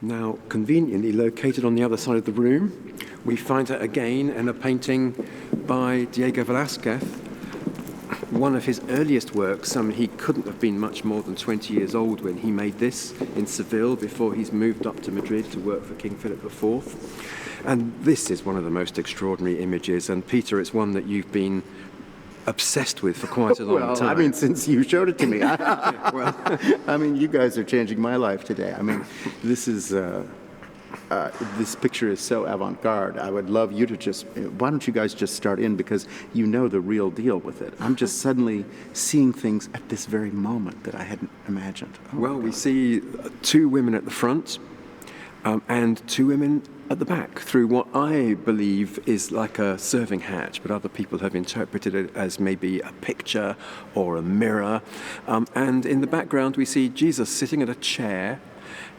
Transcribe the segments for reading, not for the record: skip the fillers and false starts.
Now, conveniently located on the other side of the room, we find her again in a painting by Diego Velazquez, one of his earliest works. He couldn't have been much more than 20 years old when he made this in Seville before he's moved up to Madrid to work for King Philip IV. And this is one of the most extraordinary images. And Peter, it's one that you've been obsessed with for quite a long time. I mean, since you showed it to me. I mean, you guys are changing my life today. I mean, this is... this picture is so avant-garde. I would love you to why don't you guys just start in, because you know the real deal with it. I'm just suddenly seeing things at this very moment that I hadn't imagined. We see two women at the front and two women at the back through what I believe is like a serving hatch, but other people have interpreted it as maybe a picture or a mirror. And in the background we see Jesus sitting at a chair,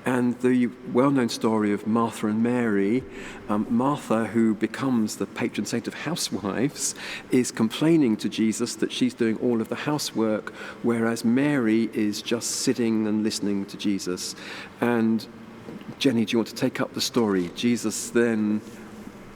and the well-known story of Martha and Mary. Martha, who becomes the patron saint of housewives, is complaining to Jesus that she's doing all of the housework, whereas Mary is just sitting and listening to Jesus. And Jenny, do you want to take up the story? Jesus then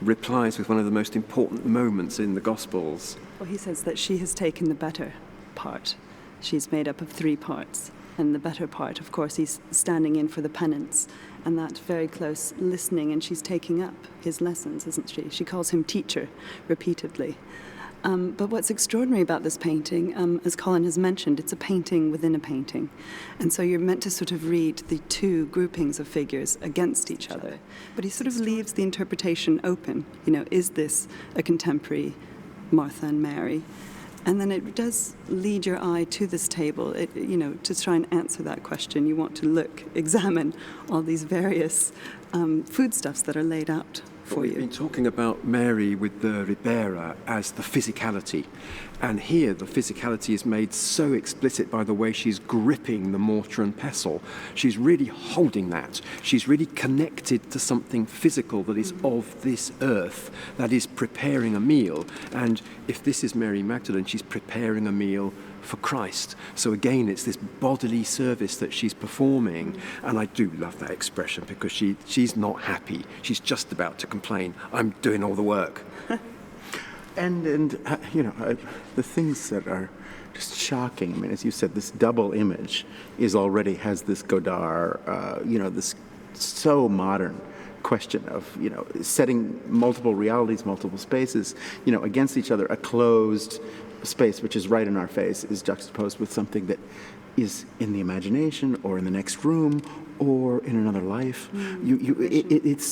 replies with one of the most important moments in the Gospels. Well, he says that she has taken the better part. She's made up of three parts. And the better part, of course, he's standing in for the penance, and that very close listening, and she's taking up his lessons, isn't she? She calls him teacher repeatedly. But what's extraordinary about this painting, as Colin has mentioned, it's a painting within a painting. And so you're meant to sort of read the two groupings of figures against each other. But he sort of leaves the interpretation open. Is this a contemporary Martha and Mary? And then it does lead your eye to this table. To try and answer that question, you want to examine all these various foodstuffs that are laid out for you. We've been talking about Mary with the Ribera as the physicality. And here the physicality is made so explicit by the way she's gripping the mortar and pestle. She's really holding that. She's really connected to something physical that is of this earth, that is preparing a meal. And if this is Mary Magdalene, she's preparing a meal for Christ. So again, it's this bodily service that she's performing. And I do love that expression, because she's not happy. She's just about to complain. I'm doing all the work. And the things that are just shocking. I mean, as you said, this double image already has this Godard, this so modern question of, setting multiple realities, multiple spaces, against each other. A closed space, which is right in our face, is juxtaposed with something that is in the imagination or in the next room or in another life. It's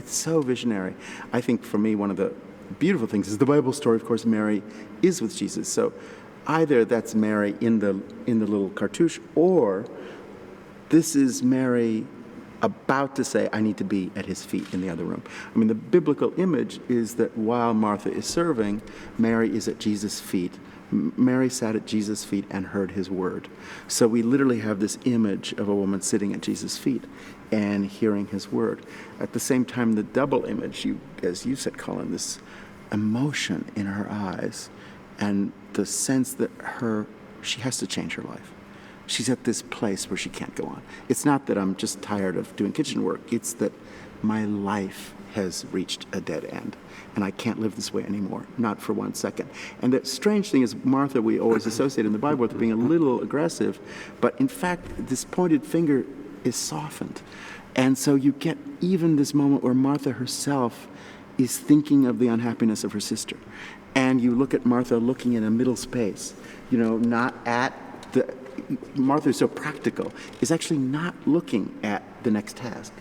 so visionary. I think for me, one of the beautiful things is the Bible story. Of course, Mary is with Jesus. So either that's Mary in the little cartouche, or this is Mary about to say, I need to be at his feet in the other room. I mean, the biblical image is that while Martha is serving, Mary is at Jesus' feet. Mary sat at Jesus' feet and heard his word. So we literally have this image of a woman sitting at Jesus' feet and hearing his word. At the same time, the double image, as you said, Colin, this emotion in her eyes and the sense that she has to change her life. She's at this place where she can't go on. It's not that I'm just tired of doing kitchen work. It's that my life has reached a dead end, and I can't live this way anymore, not for 1 second. And the strange thing is, Martha, we always associate in the Bible with being a little aggressive, but in fact, this pointed finger is softened. And so you get even this moment where Martha herself is thinking of the unhappiness of her sister. And you look at Martha looking in a middle space, not at the... Martha is so practical, is actually not looking at the next task,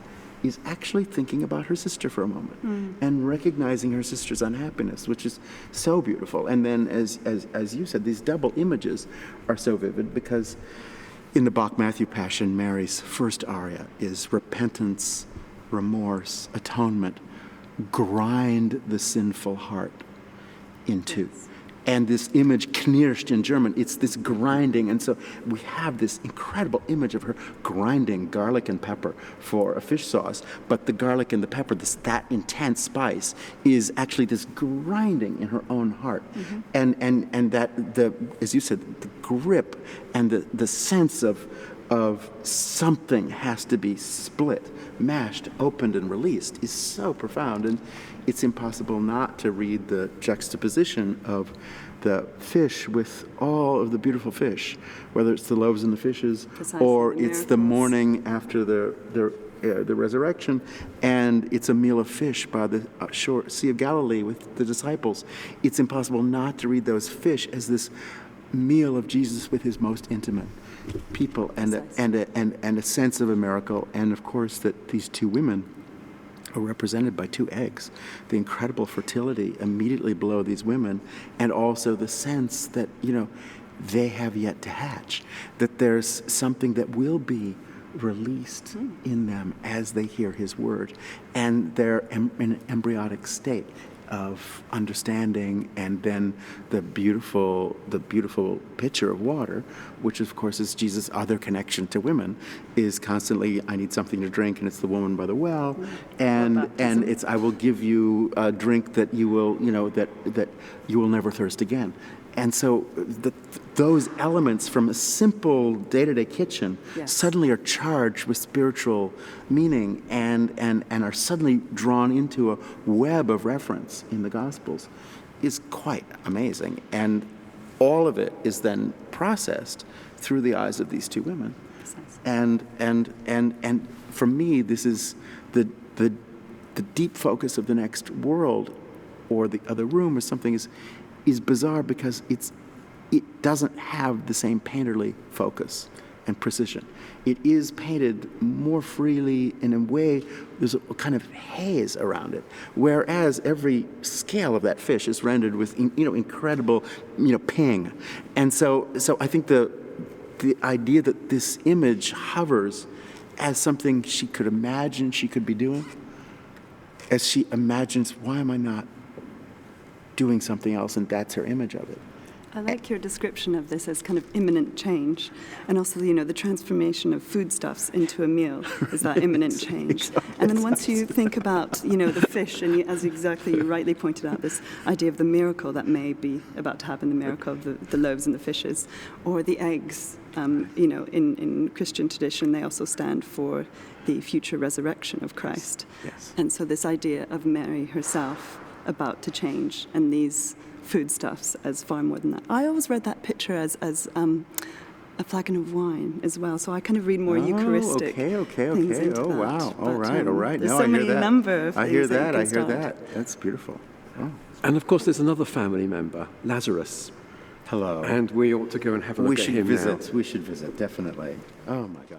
is actually thinking about her sister for a moment and recognizing her sister's unhappiness, which is so beautiful. And then, as you said, these double images are so vivid, because in the Bach-Matthew Passion, Mary's first aria is repentance, remorse, atonement, grind the sinful heart in two. And this image, knirscht in German, it's this grinding. And so we have this incredible image of her grinding garlic and pepper for a fish sauce. But the garlic and the pepper, that intense spice, is actually this grinding in her own heart. And that, as you said, the grip and the sense of of something has to be split, mashed, opened, and released is so profound. And it's impossible not to read the juxtaposition of the fish with all of the beautiful fish, whether it's the loaves and the fishes, Precisely, or the it's the miracles. morning after the resurrection, and it's a meal of fish by the shore Sea of Galilee with the disciples. It's impossible not to read those fish as this meal of Jesus with his most intimate people, and a sense of a miracle, and of course that these two women are represented by two eggs, the incredible fertility immediately below these women, and also the sense that, they have yet to hatch, that there's something that will be released in them as they hear his word, and they're in an embryonic state of understanding, and then the beautiful pitcher of water, which of course is Jesus' other connection to women, is constantly, I need something to drink, and it's the woman by the well, and it's, I will give you a drink that you will, that you will never thirst again. And so those elements from a simple day-to-day kitchen suddenly are charged with spiritual meaning and are suddenly drawn into a web of reference in the Gospels is quite amazing. And all of it is then processed through the eyes of these two women. And for me, this is the deep focus of the next world, or the other room, or something is bizarre because it doesn't have the same painterly focus and precision. It is painted more freely in a way. There's a kind of haze around it, whereas every scale of that fish is rendered with incredible ping. And so I think the idea that this image hovers as something she could imagine she could be doing, as she imagines, why am I not doing something else, and that's her image of it. I like your description of this as kind of imminent change, and also, the transformation of foodstuffs into a meal is that imminent change. And then once you think about, the fish, and as exactly you rightly pointed out, this idea of the miracle that may be about to happen, the miracle of the loaves and the fishes, or the eggs, in Christian tradition, they also stand for the future resurrection of Christ. Yes. And so this idea of Mary herself about to change, and these foodstuffs as far more than that. I always read that picture as a flagon of wine as well, so I kind of read more Eucharistic things into Oh, that. wow. All But, right. There's No, so I hear many that. number of I hear things that. you I can hear start. that. That's beautiful. Oh. And of course, there's another family member, Lazarus. Hello. And we ought to go and have a look at him now. We should visit, definitely. Oh, my gosh.